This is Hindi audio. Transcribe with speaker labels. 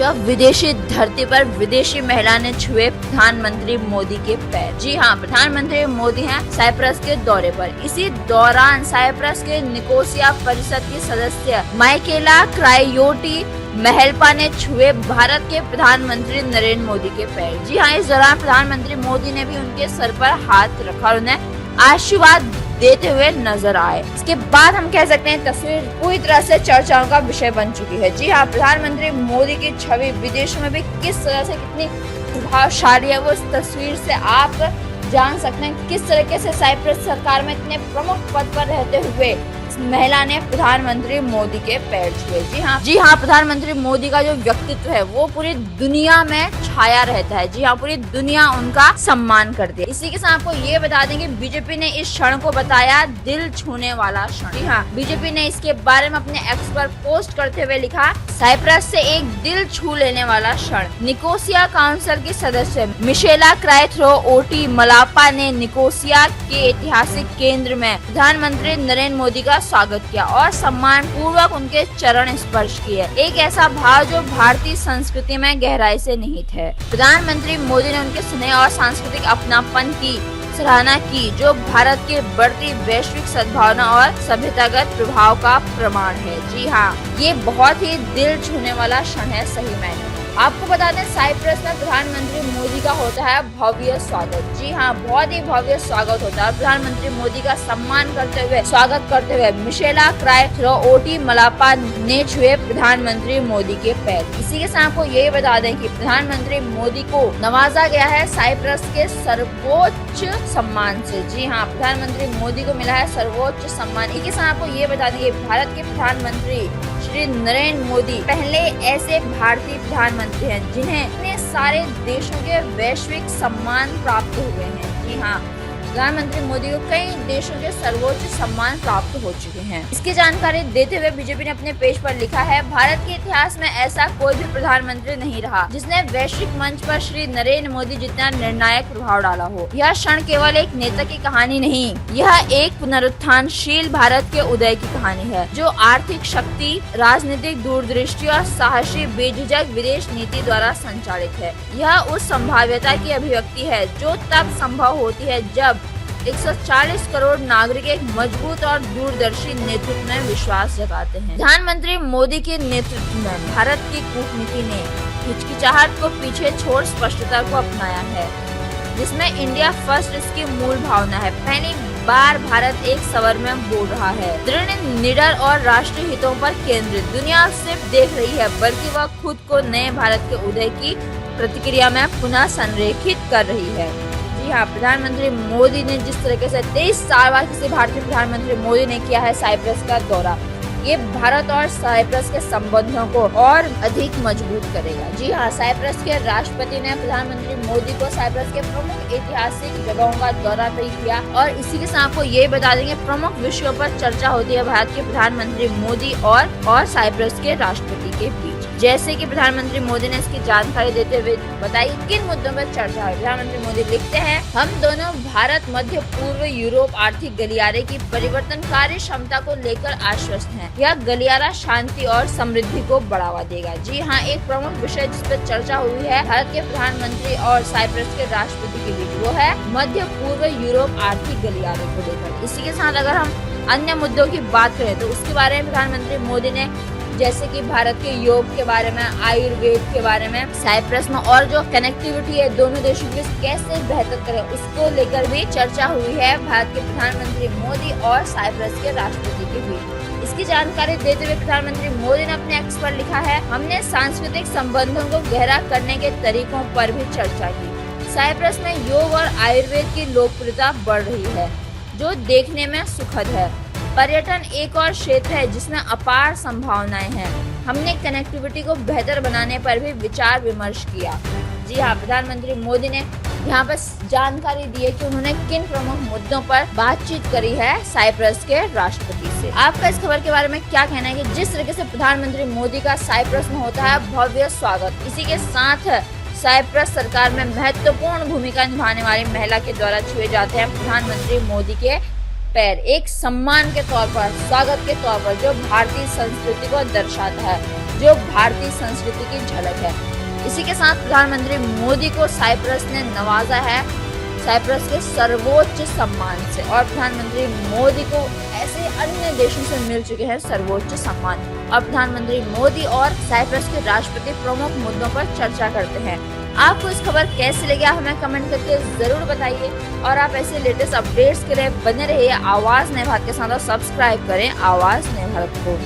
Speaker 1: जो विदेशी धरती पर विदेशी महिला ने छुए प्रधानमंत्री मोदी के पैर। जी हाँ, प्रधानमंत्री मोदी हैं साइप्रस के दौरे पर। इसी दौरान साइप्रस के निकोसिया परिषद की सदस्य माइकेला क्रायोटी महलपा ने छुए भारत के प्रधानमंत्री नरेंद्र मोदी के पैर। जी हाँ, इस दौरान प्रधानमंत्री मोदी ने भी उनके सर पर हाथ रखा और उन्हें आशीर्वाद देते हुए नजर आए। इसके बाद हम कह सकते हैं तस्वीर पूरी तरह से चर्चाओं का विषय बन चुकी है। जी हाँ, प्रधानमंत्री मोदी की छवि विदेशों में भी किस तरह से कितनी प्रभावशाली है, वो इस तस्वीर से आप जान सकते हैं। किस तरीके से साइप्रस सरकार में इतने प्रमुख पद पर रहते हुए इस महिला ने प्रधानमंत्री मोदी के पैर छुए। जी हाँ, प्रधानमंत्री मोदी का जो व्यक्तित्व है वो पूरी दुनिया में छाया रहता है। जी हाँ, पूरी दुनिया उनका सम्मान करती है। इसी के साथ आपको ये बता दें कि बीजेपी ने इस क्षण को बताया दिल छूने वाला क्षण। जी हाँ, बीजेपी ने इसके बारे में अपने एक्स पर पोस्ट करते हुए लिखा, साइप्रस से एक दिल छू लेने वाला क्षण। निकोसिया काउंसिल की सदस्य मिशेला क्रायोटी मलापा ने निकोसिया के ऐतिहासिक केंद्र में प्रधानमंत्री नरेंद्र मोदी का स्वागत किया और सम्मान पूर्वक उनके चरण स्पर्श किए। एक ऐसा भाव जो भारतीय संस्कृति में गहराई से निहित है। प्रधानमंत्री मोदी ने उनके स्नेह और सांस्कृतिक अपनापन की सराहना की, जो भारत के बढ़ती वैश्विक सद्भावना और सभ्यतागत प्रभाव का प्रमाण है। जी हाँ, ये बहुत ही दिल छूने वाला क्षण है सही मायने। आपको बता दें साइप्रस में प्रधानमंत्री मोदी का होता है भव्य स्वागत। जी हाँ, बहुत ही भव्य स्वागत होता है। प्रधानमंत्री मोदी का सम्मान करते हुए स्वागत करते हुए मिशेला क्रायोटी मलापा ने छुए प्रधानमंत्री मोदी के पैर। इसी के साथ आपको यही बता दें कि प्रधानमंत्री मोदी को नवाजा गया है साइप्रस के सर्वोच्च सम्मान से। जी हाँ, प्रधानमंत्री मोदी को मिला है सर्वोच्च सम्मान। इसी के साथ आपको ये बता दें कि भारत के प्रधानमंत्री श्री नरेंद्र मोदी पहले ऐसे भारतीय प्रधानमंत्री हैं जिन्हें इतने सारे देशों के वैश्विक सम्मान प्राप्त हुए हैं। जी हाँ, प्रधानमंत्री मोदी को कई देशों के सर्वोच्च सम्मान प्राप्त हो चुके हैं। इसकी जानकारी देते हुए बीजेपी ने अपने पेज पर लिखा है, भारत के इतिहास में ऐसा कोई भी प्रधानमंत्री नहीं रहा जिसने वैश्विक मंच पर श्री नरेंद्र मोदी जितना निर्णायक प्रभाव डाला हो। यह क्षण केवल एक नेता की कहानी नहीं, यह एक पुनरुत्थानशील भारत के उदय की कहानी है, जो आर्थिक शक्ति, राजनीतिक दूरदृष्टि और साहसी बेझिझक विदेश नीति द्वारा संचालित है। यह उस संभाव्यता की अभिव्यक्ति है जो तब संभव होती है जब 140 करोड़ नागरिक एक मजबूत और दूरदर्शी नेतृत्व में विश्वास जताते हैं। प्रधानमंत्री मोदी के नेतृत्व में भारत की कूटनीति ने हिचकिचाहट को पीछे छोड़ स्पष्टता को अपनाया है, जिसमें इंडिया फर्स्ट इसकी मूल भावना है। पहली बार भारत एक स्वर में बोल रहा है, दृढ़, निडर और राष्ट्रीय हितों पर केंद्रित। दुनिया सिर्फ देख रही है, बल्कि वह खुद को नए भारत के उदय की प्रतिक्रिया में पुनः संरेखित कर रही है। जी हाँ, प्रधानमंत्री मोदी ने जिस तरीके से 23 साल बाद किसी भारतीय प्रधानमंत्री मोदी ने किया है साइप्रस का दौरा, ये भारत और साइप्रस के संबंधों को और अधिक मजबूत करेगा। जी हाँ, साइप्रस के राष्ट्रपति ने प्रधानमंत्री मोदी को साइप्रस के प्रमुख ऐतिहासिक जगहों का दौरा भी किया और इसी के साथ आपको ये बता देंगे प्रमुख विषयों पर चर्चा होती है भारत के प्रधानमंत्री मोदी और साइप्रस के राष्ट्रपति के बीच। जैसे कि प्रधानमंत्री मोदी ने इसकी जानकारी देते हुए बताई किन मुद्दों पर चर्चा है। प्रधानमंत्री मोदी लिखते हैं, हम दोनों भारत, मध्य पूर्व, यूरोप आर्थिक गलियारे की परिवर्तनकारी क्षमता को लेकर आश्वस्त हैं। यह गलियारा शांति और समृद्धि को बढ़ावा देगा। जी हाँ, एक प्रमुख विषय जिस पर चर्चा हुई है भारत के प्रधानमंत्री और साइप्रस के राष्ट्रपति के बीच, वो है मध्य पूर्व यूरोप आर्थिक गलियारे को लेकर। इसी के साथ अगर हम अन्य मुद्दों की बात करें तो उसके बारे में प्रधानमंत्री मोदी ने, जैसे कि भारत के योग के बारे में, आयुर्वेद के बारे में, साइप्रस में और जो कनेक्टिविटी है दोनों देशों के बीच कैसे बेहतर करें, उसको लेकर भी चर्चा हुई है भारत के प्रधानमंत्री मोदी और साइप्रस के राष्ट्रपति के बीच। इसकी जानकारी देते हुए प्रधानमंत्री मोदी ने अपने एक्स पर लिखा है, हमने सांस्कृतिक संबंधों को गहरा करने के तरीकों पर भी चर्चा की। साइप्रस में योग और आयुर्वेद की लोकप्रियता बढ़ रही है, जो देखने में सुखद है। पर्यटन एक और क्षेत्र है जिसमें अपार संभावनाएं हैं। हमने कनेक्टिविटी को बेहतर बनाने पर भी विचार विमर्श किया। जी हाँ, प्रधानमंत्री मोदी ने यहाँ पर जानकारी दी है कि उन्होंने किन प्रमुख मुद्दों पर बातचीत करी है साइप्रस के राष्ट्रपति से। आपका इस खबर के बारे में क्या कहना है कि जिस तरीके से प्रधानमंत्री मोदी का साइप्रस में होता है भव्य स्वागत, इसी के साथ साइप्रस सरकार में महत्वपूर्ण भूमिका निभाने वाली महिला के द्वारा छुए जाते हैं प्रधानमंत्री मोदी के पैर, एक सम्मान के तौर पर, स्वागत के तौर पर, जो भारतीय संस्कृति को दर्शाता है, जो भारतीय संस्कृति की झलक है। इसी के साथ प्रधानमंत्री मोदी को साइप्रस ने नवाजा है साइप्रस के सर्वोच्च सम्मान से, और प्रधानमंत्री मोदी को ऐसे अन्य देशों से मिल चुके हैं सर्वोच्च सम्मान। अब प्रधानमंत्री मोदी और साइप्रस के राष्ट्रपति प्रमुख मुद्दों पर चर्चा करते हैं। आपको इस खबर कैसी लगी आप हमें कमेंट करके जरूर बताइए, और आप ऐसे लेटेस्ट अपडेट्स के लिए बने रहिए आवाज नए भारत के साथ और सब्सक्राइब करें आवाज नए भारत को।